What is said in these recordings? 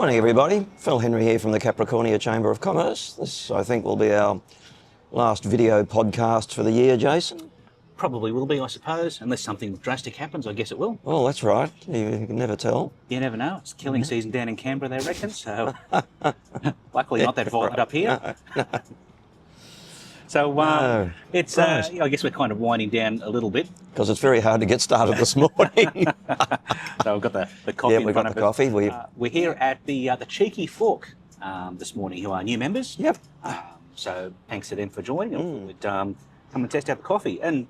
Morning everybody, Phil Henry here from the Capricornia Chamber of Commerce. This I think will be our last video podcast for the year, Jason. Probably will be, I suppose, unless something drastic happens. I guess it will. Oh, that's right, you can never tell. You never know. It's killing season down in Canberra, they reckon, so luckily not that violent up here. So it's, I guess we're kind of winding down a little bit. Because it's very hard to get started this morning. So we've got the coffee in front of us. We've got the coffee. We're here at the Cheeky Fork this morning, who are new members. Yep. So thanks to them for joining. We'd come and test out the coffee, and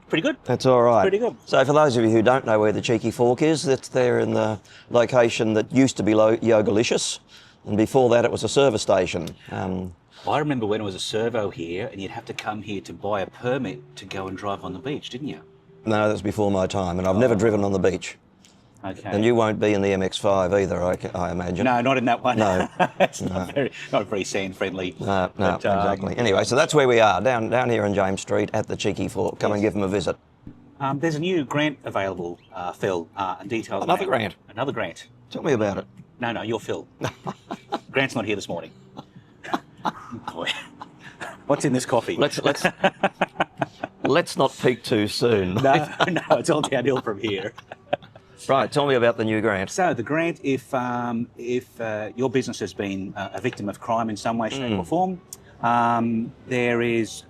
pretty good. That's all right. Pretty good. So for those of you who don't know where the Cheeky Fork is, that's there in the location that used to be Yogalicious, and before that it was a service station. I remember when it was a servo here, and you'd have to come here to buy a permit to go and drive on the beach, didn't you? No, that's before my time, and I've never driven on the beach. Okay. And you won't be in the MX-5 either, I imagine. No, not in that one. No. It's not very sand friendly. No, But, exactly. Anyway, so that's where we are, down here on James Street at the Cheeky Fork. Come and give them a visit. There's a new grant available, Phil, and details. Another grant? Another grant. Tell me about it. No, you're Phil. Grant's not here this morning. Boy. What's in this coffee? Let's not peak too soon. No, it's all downhill from here. Right, tell me about the new grant. So the grant, if your business has been a victim of crime in some way, shape or form, there is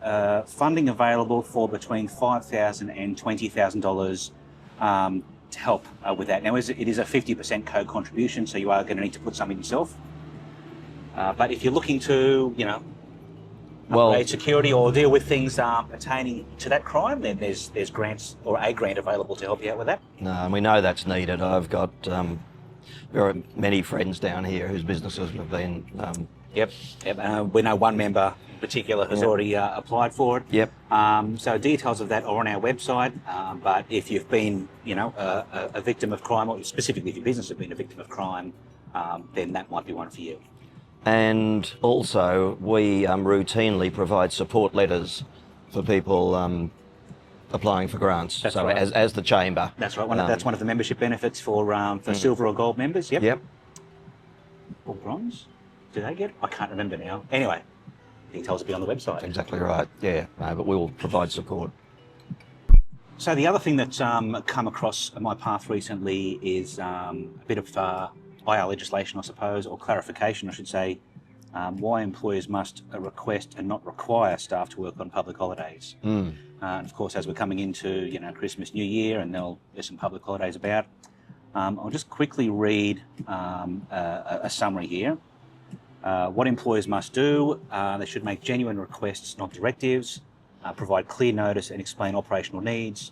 funding available for between $5,000 and $20,000 to help with that. Now, it is a 50% co-contribution, so you are going to need to put something yourself. But if you're looking to, upgrade security or deal with things pertaining to that crime, then there's grants or a grant available to help you out with that. No, and we know that's needed. I've got very many friends down here whose businesses have been... Yep. We know one member in particular has already applied for it. Yep. So details of that are on our website. But if you've been, a victim of crime, or specifically if your business has been a victim of crime, then that might be one for you. And also, we routinely provide support letters for people applying for grants. That's so right. as the chamber. That's right. That's one of the membership benefits for silver or gold members. Yep. Yep. Or bronze? Do they get? I can't remember now. Anyway, details will be on the website. Exactly right. Yeah. No, but we will provide support. So the other thing that's come across my path recently is a bit of IR legislation, I suppose, or clarification, I should say, why employers must request and not require staff to work on public holidays. And of course, as we're coming into Christmas, New Year, and there's some public holidays about, I'll just quickly read a summary here. What employers must do: they should make genuine requests, not directives, provide clear notice and explain operational needs,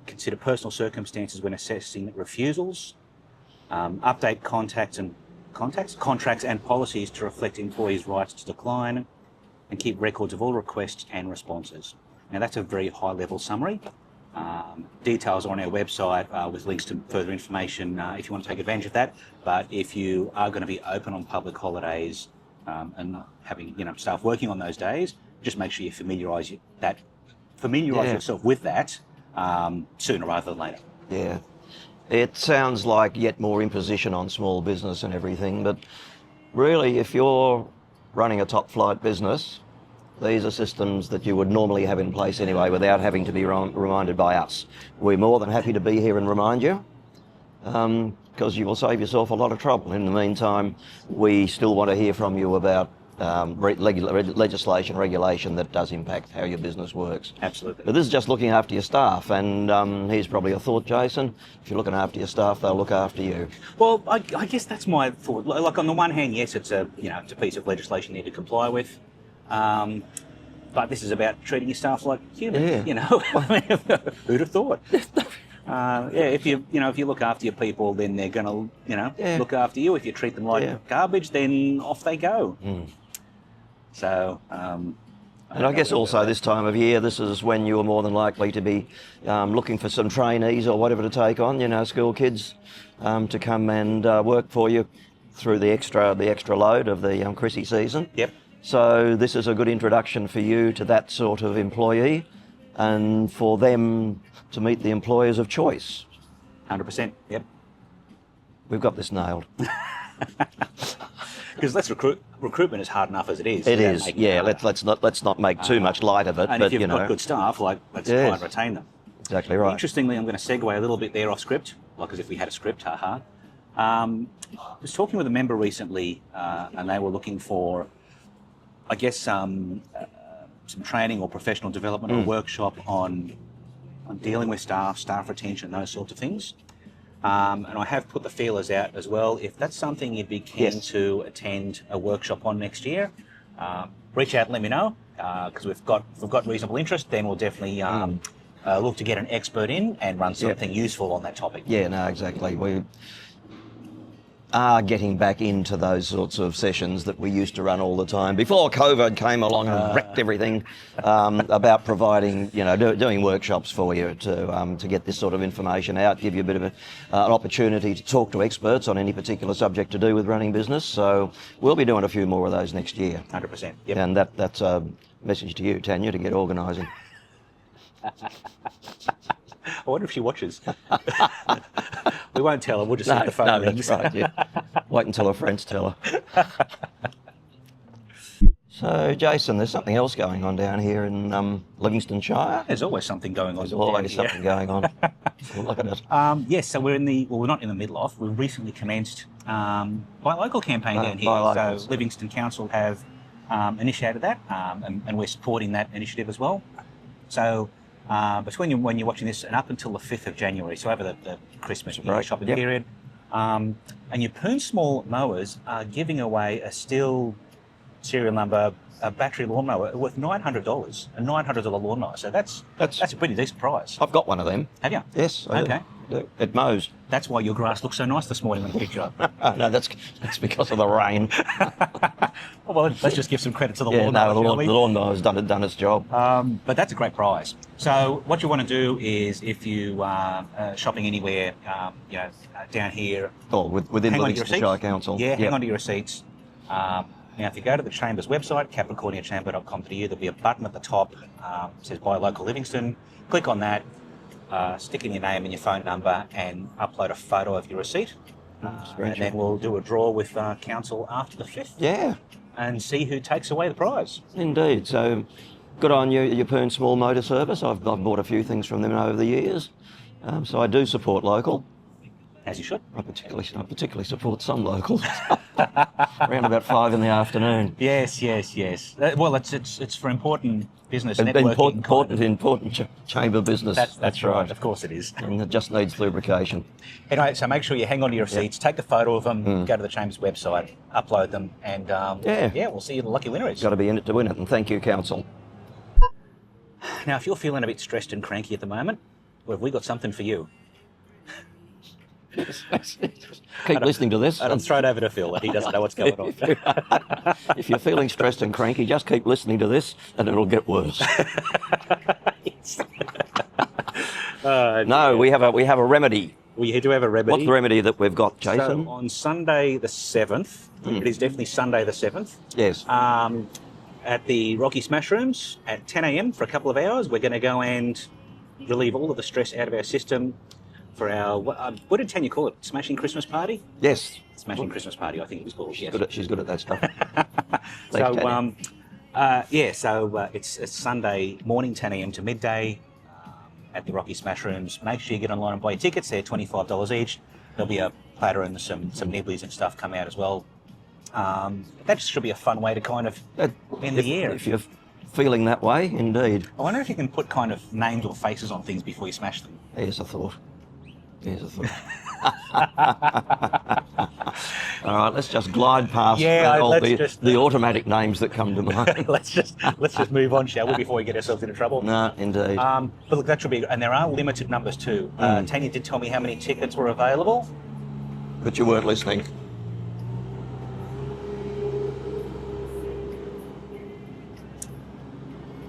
consider personal circumstances when assessing refusals, update contracts and policies to reflect employees' rights to decline, and keep records of all requests and responses. Now that's a very high-level summary. Details on our website with links to further information if you want to take advantage of that. But if you are going to be open on public holidays and having staff working on those days, just make sure you familiarise yourself with that sooner rather than later. Yeah. It sounds like yet more imposition on small business and everything, but really if you're running a top flight business, these are systems that you would normally have in place anyway without having to be reminded by us. We're more than happy to be here and remind you, because you will save yourself a lot of trouble. In the meantime, we still want to hear from you about legislation, regulation that does impact how your business works. Absolutely. But this is just looking after your staff, and here's probably a thought, Jason. If you're looking after your staff, they'll look after you. Well, I guess that's my thought. Like on the one hand, yes, it's a piece of legislation you need to comply with, but this is about treating your staff like humans. Who'd have thought? If you look after your people, then they're going to look after you. If you treat them like garbage, then off they go. So, and I guess also this time of year, this is when you're more than likely to be looking for some trainees or whatever to take on, school kids, to come and work for you through the extra load of the Chrissy season. Yep. So this is a good introduction for you to that sort of employee, and for them to meet the employers of choice. 100%. Yep. We've got this nailed. Because recruitment is hard enough as it is. It is, yeah. Let's not make too much light of it. And but if you've got good staff, let's try and retain them. Exactly right. Interestingly, I'm going to segue a little bit there off script, as if we had a script, haha. I was talking with a member recently, and they were looking for, I guess, some training or professional development or workshop on dealing with staff retention, those sorts of things. And I have put the feelers out as well. If that's something you'd be keen to attend a workshop on next year, reach out and let me know. Because if we've got reasonable interest, then we'll definitely look to get an expert in and run something useful on that topic. Yeah, no, exactly. We are getting back into those sorts of sessions that we used to run all the time before COVID came along and wrecked everything, about providing, doing workshops for you to get this sort of information out, give you a bit of an opportunity to talk to experts on any particular subject to do with running business. So we'll be doing a few more of those next year. 100%. Yep. And that's a message to you, Tanya, to get organising. I wonder if she watches. We won't tell her, we'll just see if the phone rings. That's right, yeah. Wait until her friends tell her. So, Jason, there's something else going on down here in Livingstone Shire. There's always something going on. There's always something going on. Look at it. Yes, so we're not in the middle of. We've recently commenced Buy Local campaign down here. So Livingston Council have initiated that, and we're supporting that initiative as well. So when you're watching this and up until the 5th of January, so over the Christmas shopping period, and Yeppoon Small Mowers are giving away a Stihl serial number battery lawnmower worth $900, a $900 lawnmower. So that's a pretty decent prize. I've got one of them. Have you? Yes. Okay. It mows. That's why your grass looks so nice this morning when I picked you up. No, that's because of the rain. Well, let's just give some credit to the lawnmower. No, the lawnmower's done its job. But that's a great prize. So what you want to do is, if you are shopping anywhere, down here, within the Livingston Shire Council. Hang on to your receipts. Now, if you go to the Chamber's website, capricorniachamber.com.au, there'll be a button at the top, says Buy Local Livingstone. Click on that, stick in your name and your phone number, and upload a photo of your receipt. And then we'll do a draw with Council after the 5th. Yeah. And see who takes away the prize. Indeed. So good on you, Yeppoon Small Motor Service. I've bought a few things from them over the years. So I do support local. As you should. I particularly support some locals. Around about 5 in the afternoon. Yes. Well, it's for important business networking. Important chamber business. That's right. Of course it is. And it just needs lubrication. Anyway, so make sure you hang on to your receipts, take a photo of them, go to the Chamber's website, upload them, and we'll see who the lucky winner is. Got to be in it to win it, and thank you, Council. Now, if you're feeling a bit stressed and cranky at the moment, well, have we got something for you? Keep listening to this. And I'll throw it over to Phil. He doesn't know what's going on. If you're feeling stressed and cranky, just keep listening to this and it'll get worse. No, we have a remedy. We do have a remedy. What's the remedy that we've got, Jason? So on Sunday the 7th, it is definitely Sunday the 7th. Yes. At the Rocky Smash Rooms at 10 a.m. for a couple of hours, we're going to go and relieve all of the stress out of our system for our, what did Tanya call it? Smashing Christmas Party? Yes. Smashing Christmas Party, I think it was called. She's good at that stuff. So it's Sunday morning, 10 a.m. to midday at the Rocky Smash Rooms. Make sure you get online and buy your tickets. They're $25 each. There'll be a platter and some nibblies and stuff come out as well. That should be a fun way to kind of end the year. If you're feeling that way, indeed. I wonder if you can put kind of names or faces on things before you smash them. Here's a thought. All right, let's just glide past the automatic names that come to mind. let's just move on, shall we, before we get ourselves into trouble? No, indeed. But look, that should be, and there are limited numbers too. Tanya did tell me how many tickets were available. But you weren't listening.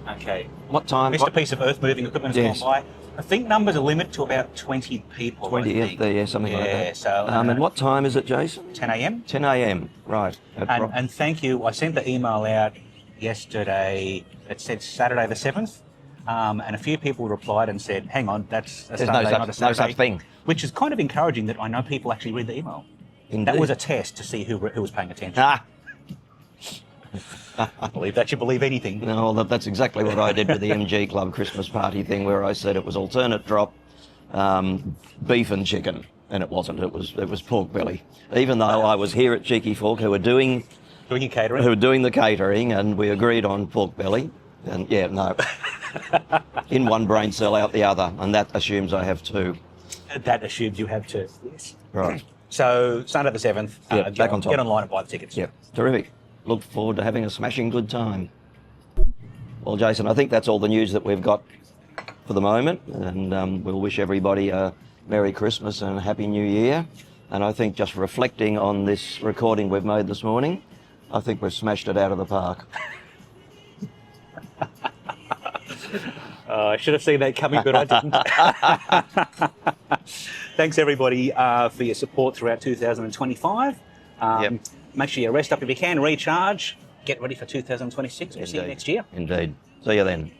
Okay. What time? Missed a piece of earth-moving equipment has gone by. I think numbers are limited to about 20 people. 20, something like that. So, and what time is it, Jason? 10 a.m. 10 a.m. Right. And thank you. I sent the email out yesterday. It said Saturday the 7th, and a few people replied and said, "Hang on, that's a Sunday, not a Saturday." No such thing. Which is kind of encouraging that I know people actually read the email. Indeed. That was a test to see who was paying attention. Believe that you believe anything. No, that's exactly what I did with the MG Club Christmas party thing, where I said it was alternate drop, beef and chicken, and it wasn't. It was pork belly. Even though I was here at Cheeky Fork, who were doing your catering, who were doing the catering, and we agreed on pork belly. And yeah, no, in one brain cell, out the other, and that assumes I have two. That assumes you have two. Yes. Right. So Sunday the 7th. Back on top. Get online and buy the tickets. Yep. Terrific. Look forward to having a smashing good time. Well, Jason, I think that's all the news that we've got for the moment, and we'll wish everybody a Merry Christmas and a Happy New Year. And I think just reflecting on this recording we've made this morning, I think we've smashed it out of the park. I should have seen that coming, but I didn't. Thanks, everybody, for your support throughout 2025. Make sure you rest up if you can, recharge, get ready for 2026. We'll see you next year. Indeed. See you then.